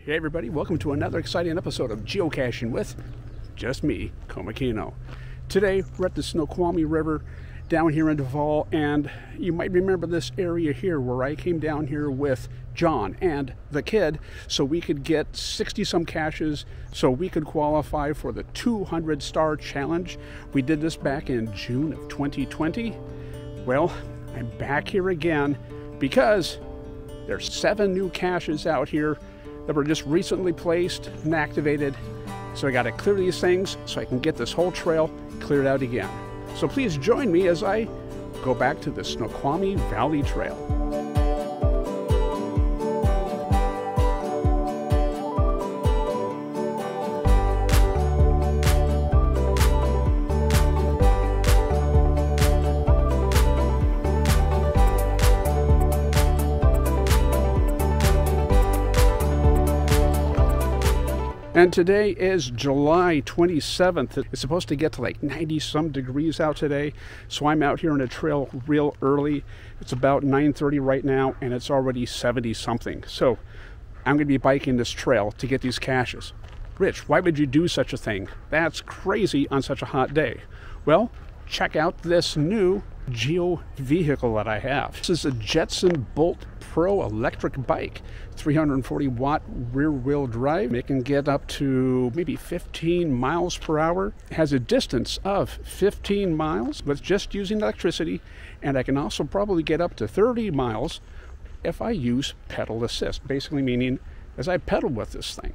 Hey everybody, welcome to another exciting episode of Geocaching with just me, Komikino. Today we're at the Snoqualmie River down here in Duval, and you might remember this area here where I came down here with John and the kid so we could get 60 some caches so we could qualify for the 200 star challenge. We did this back in June of 2020. Well, I'm back here again because there's 7 new caches out here that were just recently placed and activated. So I got to clear these things so I can get this whole trail cleared out again. So please join me as I go back to the Snoqualmie Valley Trail. And today is July 27th. It's supposed to get to like 90 some degrees out today. So I'm out here on the trail real early. It's about 9:30 right now and it's already 70 something. So I'm gonna be biking this trail to get these caches. Rich, why would you do such a thing? That's crazy on such a hot day. Well, check out this new geo vehicle that I have. This is a Jetson Bolt Pro electric bike, 340 watt rear wheel drive. It can get up to maybe 15 miles per hour. It has a distance of 15 miles with just using electricity, and I can also probably get up to 30 miles if I use pedal assist, basically meaning as I pedal with this thing.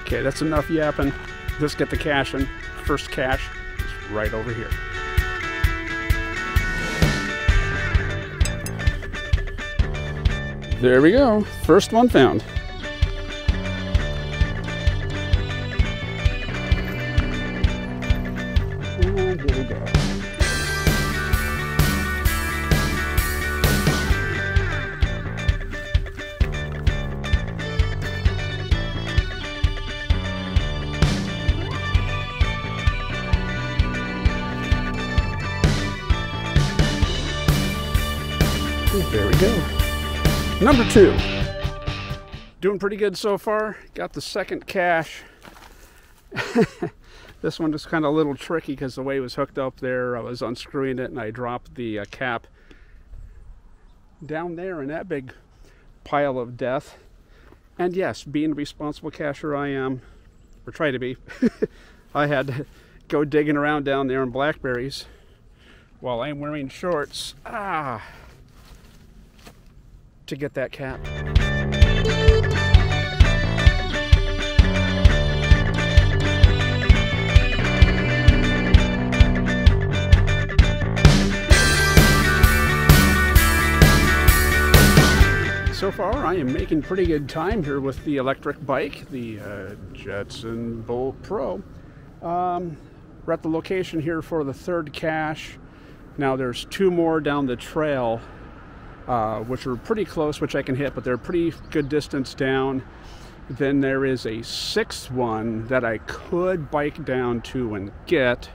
Okay, that's enough yapping. Let's get the caching. First cache is right over here. There we go. First one found. And here we go. There we go. Number 2. Doing pretty good so far. Got the second cache. This one is kind of a little tricky because the way it was hooked up there, I was unscrewing it and I dropped the cap down there in that big pile of death. And yes, being a responsible cacher I am, or try to be, I had to go digging around down there in blackberries while I'm wearing shorts. To get that cap. So far I am making pretty good time here with the electric bike, the Jetson Bolt Pro. We're at the location here for the 3rd cache. Now there's 2 more down the trail which are pretty close, which I can hit, but they're pretty good distance down. Then there is a 6th one that I could bike down to and get,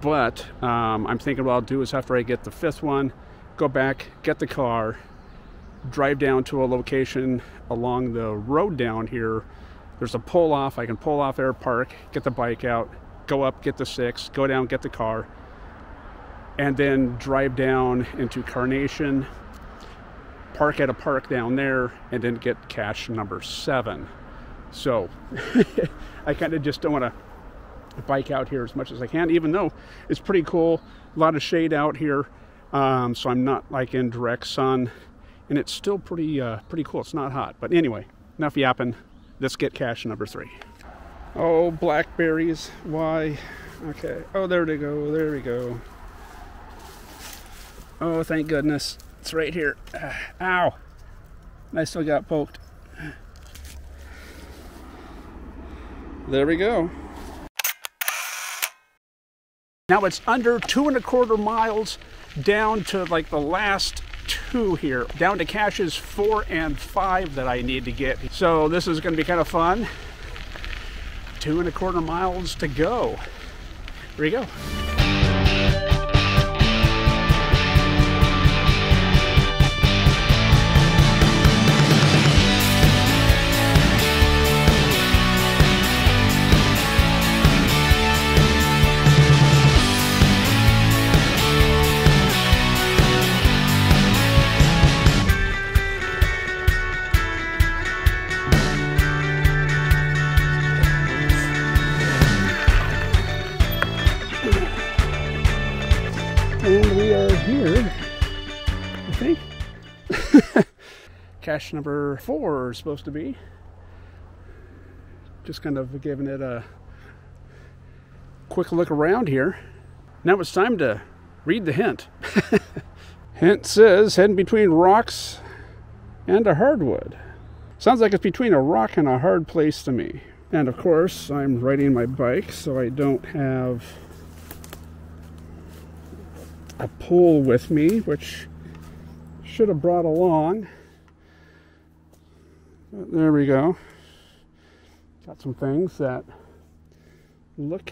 but I'm thinking what I'll do is after I get the 5th one, go back, get the car, drive down to a location along the road down here. There's a pull off. I can pull off there, park, get the bike out, go up, get the 6, go down, get the car, and then drive down into Carnation, park at a park down there, and then get cache number 7. So I kind of just don't want to bike out here as much as I can, even though it's pretty cool. A lot of shade out here, so I'm not like in direct sun, and it's still pretty cool. It's not hot, but anyway, enough yapping. Let's get cache number 3. Oh, blackberries, why? Okay, oh, there they go, there we go. Oh, thank goodness. It's right here. Ow! I still got poked. There we go. Now it's under 2¼ miles down to like the last 2 here. Down to caches 4 and 5 that I need to get. So this is going to be kind of fun. 2¼ miles to go. Here we go. here, I think. Cache number 4 is supposed to be. Just kind of giving it a quick look around here. Now it's time to read the hint. Hint says, heading between rocks and a hardwood. Sounds like it's between a rock and a hard place to me. And of course, I'm riding my bike, so I don't have a pole with me, which should have brought along. But there we go. Got some things that look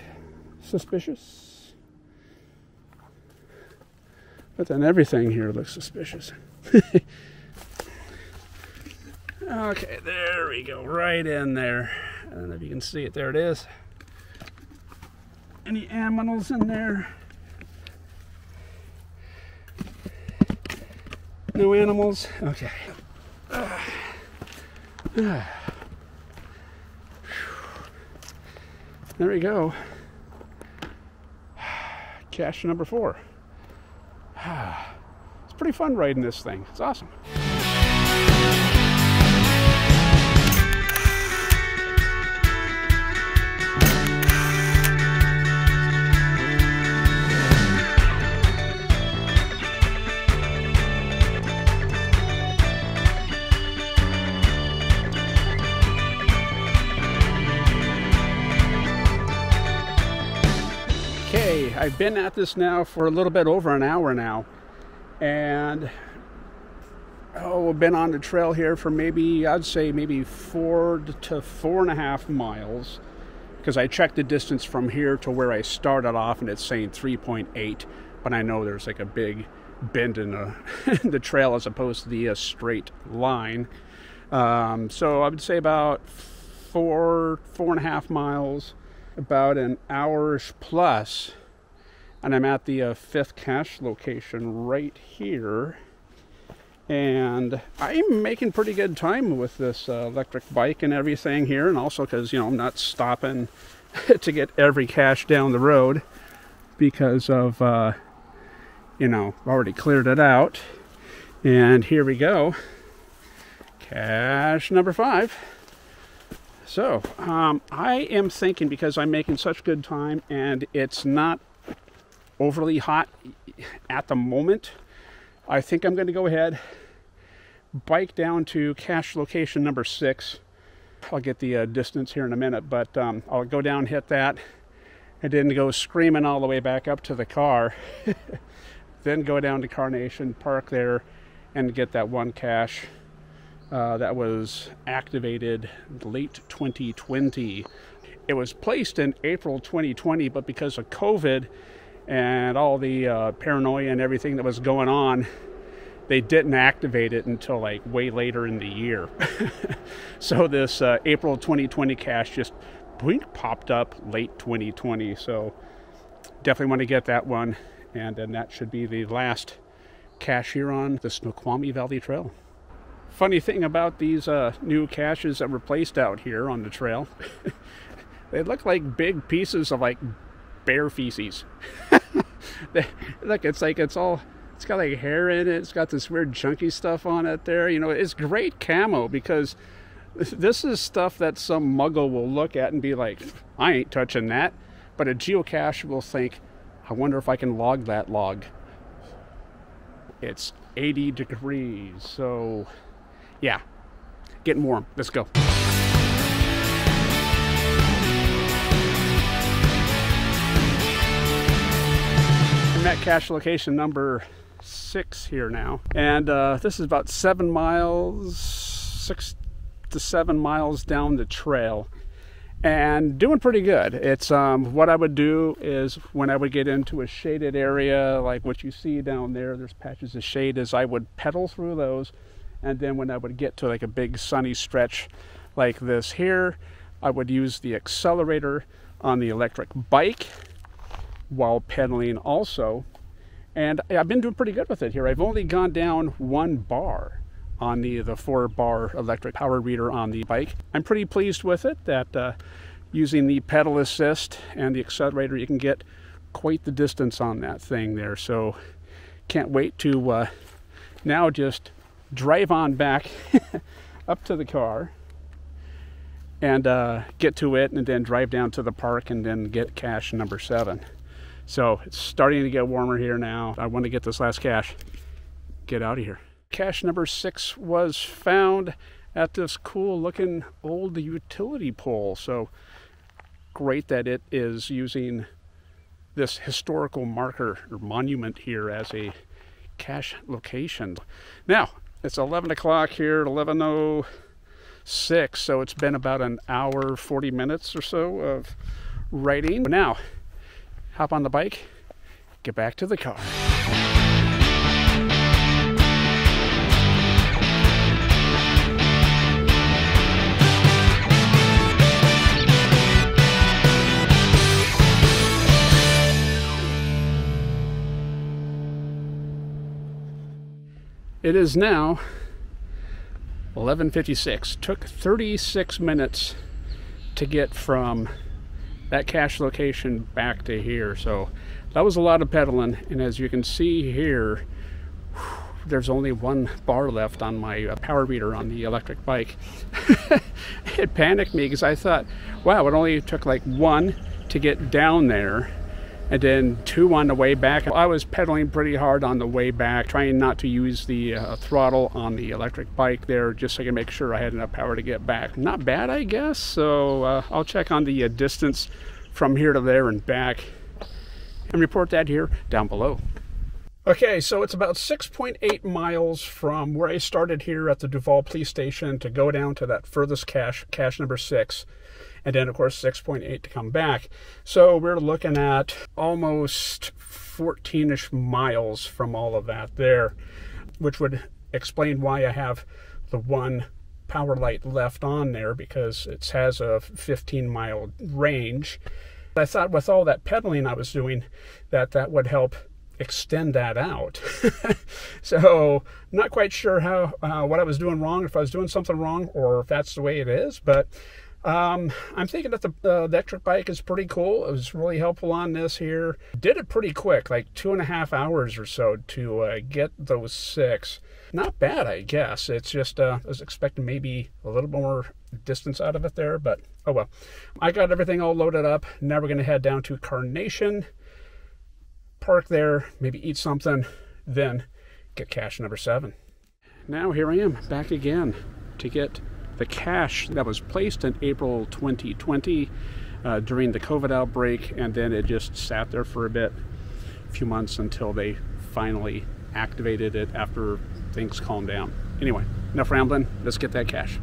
suspicious. But then everything here looks suspicious. Okay, there we go, right in there. I don't know if you can see it, there it is. Any aminals in there? No animals? Okay. There we go. Cache number 4. It's pretty fun riding this thing. It's awesome. Okay, I've been at this now for a little bit over an hour now, and we've been on the trail here for maybe, I'd say maybe 4 to 4.5 miles, because I checked the distance from here to where I started off and it's saying 3.8, but I know there's like a big bend in the trail as opposed to the straight line. So I would say about 4.5 miles, about an hour-ish plus, and I'm at the 5th cache location right here, and I'm making pretty good time with this electric bike and everything here, and also because, you know, I'm not stopping to get every cache down the road because of you know, already cleared it out. And here we go, cache number 5. So, I am thinking, because I'm making such good time and it's not overly hot at the moment, I think I'm going to go ahead, bike down to cache location number 6. I'll get the distance here in a minute, but I'll go down, hit that, and then go screaming all the way back up to the car. Then go down to Carnation, park there, and get that one cache that was activated late 2020. It was placed in April 2020, but because of COVID and all the paranoia and everything that was going on, they didn't activate it until like way later in the year. So this April 2020 cache just blink popped up late 2020. So definitely want to get that one, and then that should be the last cache here on the Snoqualmie Valley Trail. Funny thing about these new caches that were placed out here on the trail, they look like big pieces of like bear feces. Look, it's like it's got like hair in it. It's got this weird chunky stuff on it there. You know, it's great camo, because this is stuff that some muggle will look at and be like, I ain't touching that. But a geocache will think, I wonder if I can log that log. It's 80 degrees, so yeah, getting warm. Let's go. I'm at cache location number 6 here now, and this is about 6 to 7 miles down the trail, and doing pretty good. It's what I would do is, when I would get into a shaded area like what you see down there, there's patches of shade, is I would pedal through those, and then when I would get to like a big sunny stretch like this here, I would use the accelerator on the electric bike while pedaling also. And I've been doing pretty good with it here. I've only gone down 1 bar on the 4-bar electric power reader on the bike. I'm pretty pleased with it, that using the pedal assist and the accelerator, you can get quite the distance on that thing there. So Can't wait to now just drive on back up to the car and get to it, and then drive down to the park and then get cache number 7. So it's starting to get warmer here now. I want to get this last cache, get out of here. Cache number 6 was found at this cool looking old utility pole. So great that it is using this historical marker or monument here as a cache location. Now it's 11 o'clock here, 11:06, so it's been about an hour 40 minutes or so of riding. Now hop on the bike, get back to the car. It is now 11:56. Took 36 minutes to get from that cache location back to here. So that was a lot of pedaling. And as you can see here, there's only one bar left on my power meter on the electric bike. It panicked me because I thought, wow, it only took like 1 to get down there, and then 2 on the way back. I was pedaling pretty hard on the way back, trying not to use the throttle on the electric bike there, just so I could make sure I had enough power to get back. Not bad, I guess. So I'll check on the distance from here to there and back and report that here down below. Okay, so it's about 6.8 miles from where I started here at the Duval Police Station to go down to that furthest cache, cache number 6. And then, of course, 6.8 to come back. So we're looking at almost 14-ish miles from all of that there, which would explain why I have the one power light left on there, because it has a 15-mile range. I thought with all that pedaling I was doing that would help extend that out. So not quite sure how what I was doing wrong, if I was doing something wrong, or if that's the way it is, but I'm thinking that the electric bike is pretty cool. It was really helpful on this here. Did it pretty quick, like 2.5 hours or so to get those 6. Not bad, I guess. It's just I was expecting maybe a little more distance out of it there, but oh well. I got everything all loaded up. Now we're going to head down to Carnation, park there, maybe eat something, then get cache number 7. Now here I am back again to get the cache that was placed in April 2020 during the COVID outbreak, and then it just sat there for a few months until they finally activated it after things calmed down. Anyway, enough rambling, let's get that cache.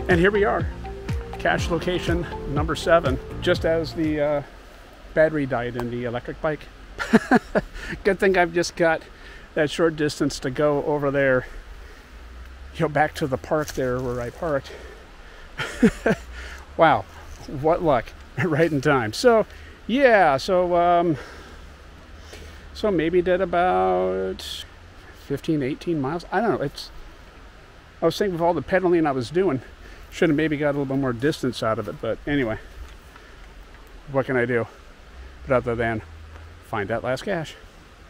And here we are, cache location number 7, just as the battery died in the electric bike. Good thing I've just got that short distance to go over there, back to the park there where I parked. Wow, what luck, right in time. So yeah, so maybe did about 15, 18 miles. I don't know, I was thinking with all the pedaling I was doing, should have maybe got a little bit more distance out of it, but anyway, what can I do? But other than find that last cache.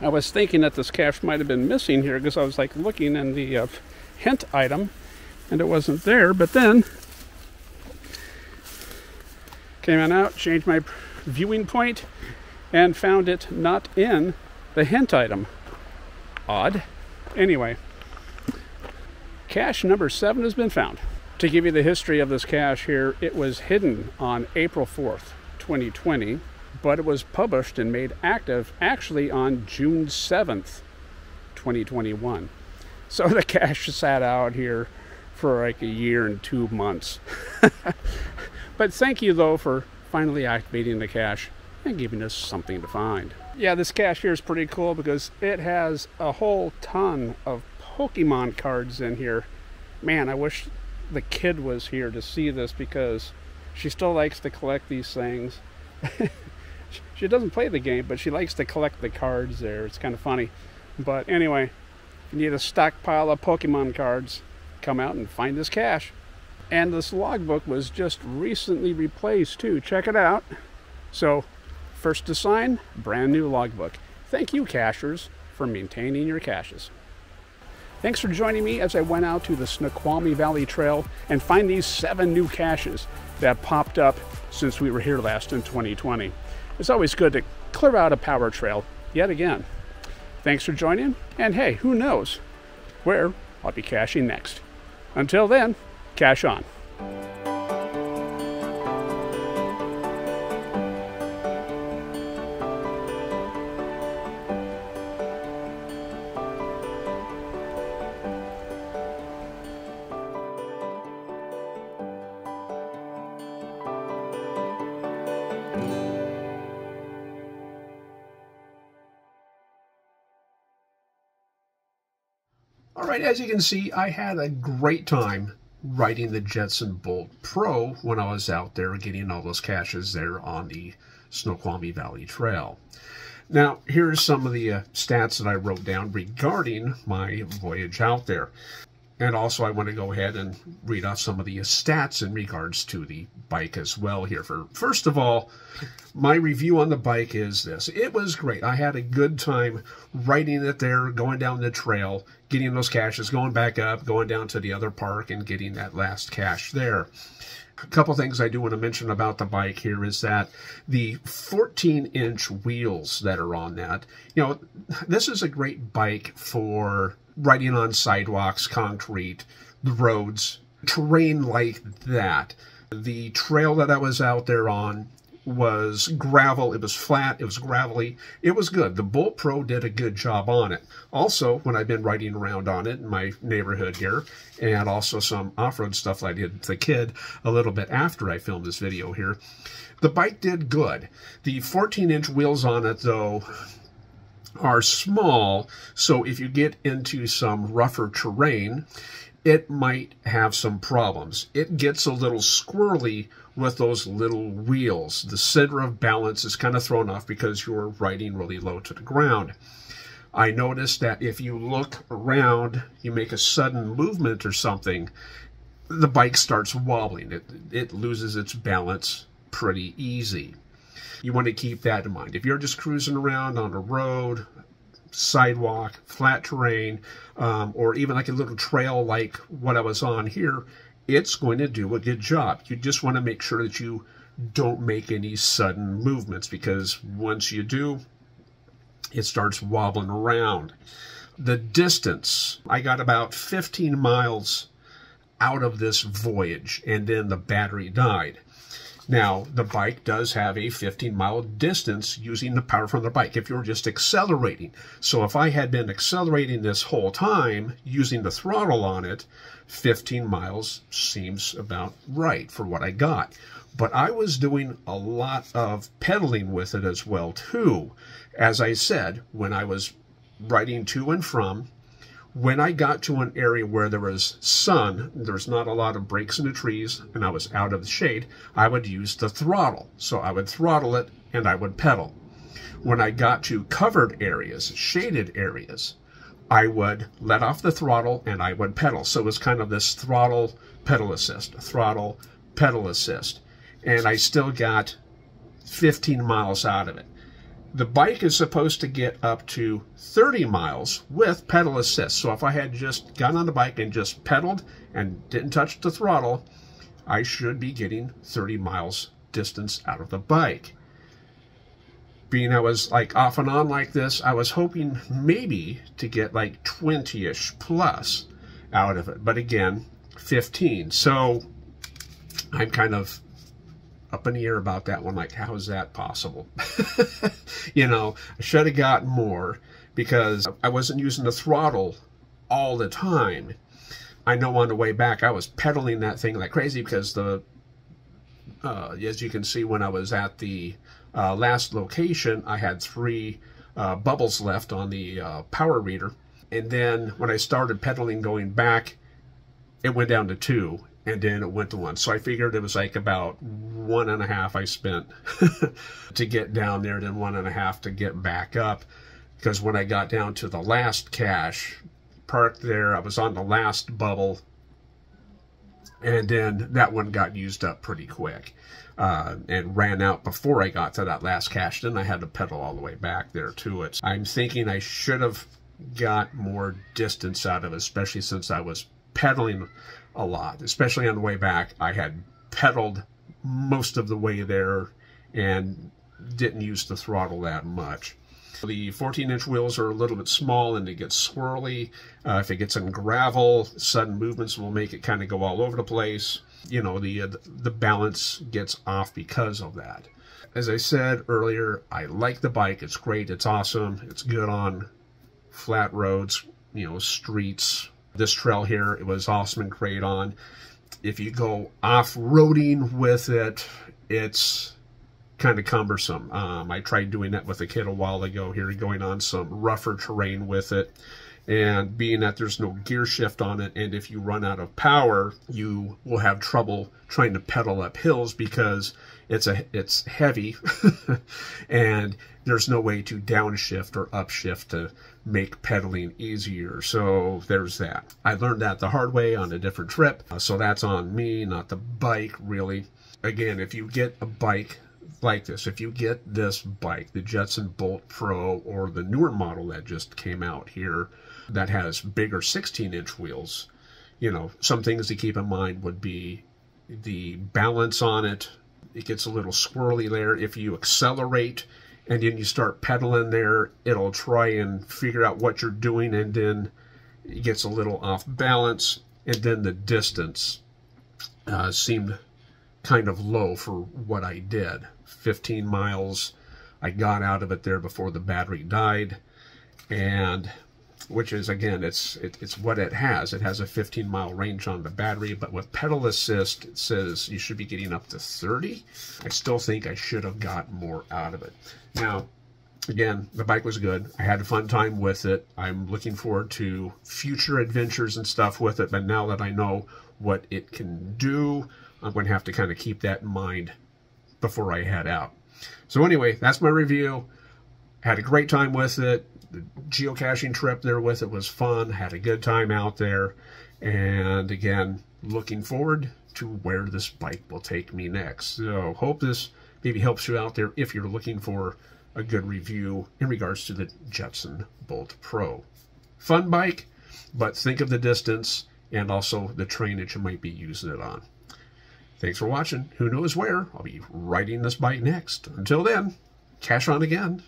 I was thinking that this cache might have been missing here because I was like looking in the hint item and it wasn't there, but then came on out, changed my viewing point, and found it not in the hint item. Odd. Anyway, cache number 7 has been found. To give you the history of this cache here, it was hidden on April 4th, 2020, but it was published and made active actually on June 7th, 2021. So the cache sat out here for like a year and 2 months. But thank you though for finally activating the cache and giving us something to find. Yeah, this cache here is pretty cool because it has a whole ton of Pokemon cards in here. Man, I wish the kid was here to see this because she still likes to collect these things. She doesn't play the game, but she likes to collect the cards there. It's kind of funny. But anyway, if you need a stockpile of Pokemon cards, come out and find this cache. And this logbook was just recently replaced too. Check it out. So, first to sign, brand new logbook. Thank you, cachers, for maintaining your caches. Thanks for joining me as I went out to the Snoqualmie Valley Trail and find these 7 new caches that popped up since we were here last in 2020. It's always good to clear out a power trail yet again. Thanks for joining, and hey, who knows where I'll be caching next. Until then, cache on. All right, as you can see, I had a great time riding the Jetson Bolt Pro when I was out there getting all those caches there on the Snoqualmie Valley Trail. Now, here's some of the stats that I wrote down regarding my voyage out there. And also, I want to go ahead and read off some of the stats in regards to the bike as well here. First of all, my review on the bike is this. It was great. I had a good time riding it there, going down the trail, getting those caches, going back up, going down to the other park, and getting that last cache there. A couple things I do want to mention about the bike here is that the 14-inch wheels that are on that, you know, this is a great bike for riding on sidewalks, concrete, the roads, terrain like that. The trail that I was out there on was gravel. It was flat. It was gravelly. It was good. The Bolt Pro did a good job on it. Also, when I've been riding around on it in my neighborhood here, and also some off-road stuff I did with the kid a little bit after I filmed this video here, the bike did good. The 14-inch wheels on it, though, are small, so if you get into some rougher terrain, it might have some problems. It gets a little squirrely with those little wheels. The center of balance is kind of thrown off because you're riding really low to the ground. I noticed that if you look around, you make a sudden movement or something, the bike starts wobbling. It loses its balance pretty easy. You want to keep that in mind. If you're just cruising around on a road, sidewalk, flat terrain, or even like a little trail like what I was on here, it's going to do a good job. You just want to make sure that you don't make any sudden movements, because once you do, it starts wobbling around. The distance, I got about 15 miles out of this voyage, and then the battery died. Now, the bike does have a 15-mile distance using the power from the bike if you're just accelerating. So if I had been accelerating this whole time using the throttle on it, 15 miles seems about right for what I got. But I was doing a lot of pedaling with it as well, too. As I said, when I was riding to and from, when I got to an area where there was sun, there's not a lot of breaks in the trees, and I was out of the shade, I would use the throttle. So I would throttle it, and I would pedal. When I got to covered areas, shaded areas, I would let off the throttle, and I would pedal. So it was kind of this throttle, pedal assist, throttle, pedal assist. And I still got 15 miles out of it. The bike is supposed to get up to 30 miles with pedal assist. So if I had just gotten on the bike and just pedaled and didn't touch the throttle, I should be getting 30 miles distance out of the bike. Being I was like off and on like this, I was hoping maybe to get like 20-ish plus out of it. But again, 15. So I'm kind of up in the air about that one, like, how is that possible? You know, I should have gotten more because I wasn't using the throttle all the time. I know on the way back I was pedaling that thing like crazy because as you can see, when I was at the last location, I had 3 bubbles left on the power reader. And then when I started pedaling going back, it went down to 2. and then it went to 1. So I figured it was like about 1.5 I spent to get down there, then 1.5 to get back up. Because when I got down to the last cache, parked there, I was on the last bubble, and then that one got used up pretty quick and ran out before I got to that last cache. Then I had to pedal all the way back there to it. I'm thinking I should have got more distance out of it, especially since I was pedaling a lot. Especially on the way back, I had pedaled most of the way there and didn't use the throttle that much. The 14-inch wheels are a little bit small and they get swirly. If it gets in gravel, sudden movements will make it kind of go all over the place. You know, the balance gets off because of that. As I said earlier, I like the bike. It's great. It's awesome. It's good on flat roads, you know, streets. This trail here, it was awesome and great on. If you go off-roading with it, it's kind of cumbersome. I tried doing that with a kid a while ago here, going on some rougher terrain with it, and being that there's no gear shift on it, and if you run out of power, you will have trouble trying to pedal up hills because it's heavy and there's no way to downshift or upshift to make pedaling easier. So there's that. I learned that the hard way on a different trip, so that's on me, not the bike really. Again, if you get a bike like this, if you get this bike, the Jetson Bolt Pro, or the newer model that just came out here that has bigger 16-inch wheels, you know, some things to keep in mind would be the balance on it. It gets a little squirrely there. If you accelerate and then you start pedaling there, it'll try and figure out what you're doing, and then it gets a little off balance, and then the distance seemed kind of low for what I did. 15 miles I got out of it there before the battery died, and which is, again, it's what it has. It has a 15-mile range on the battery, but with pedal assist, it says you should be getting up to 30. I still think I should have got more out of it. Now, again, the bike was good. I had a fun time with it. I'm looking forward to future adventures and stuff with it, but now that I know what it can do, I'm going to have to kind of keep that in mind before I head out. So anyway, that's my review. Had a great time with it. The geocaching trip there with it was fun. Had a good time out there. And again, looking forward to where this bike will take me next. So hope this maybe helps you out there if you're looking for a good review in regards to the Jetson Bolt Pro. Fun bike, but think of the distance and also the terrain that you might be using it on. Thanks for watching. Who knows where I'll be riding this bike next. Until then, cache on again.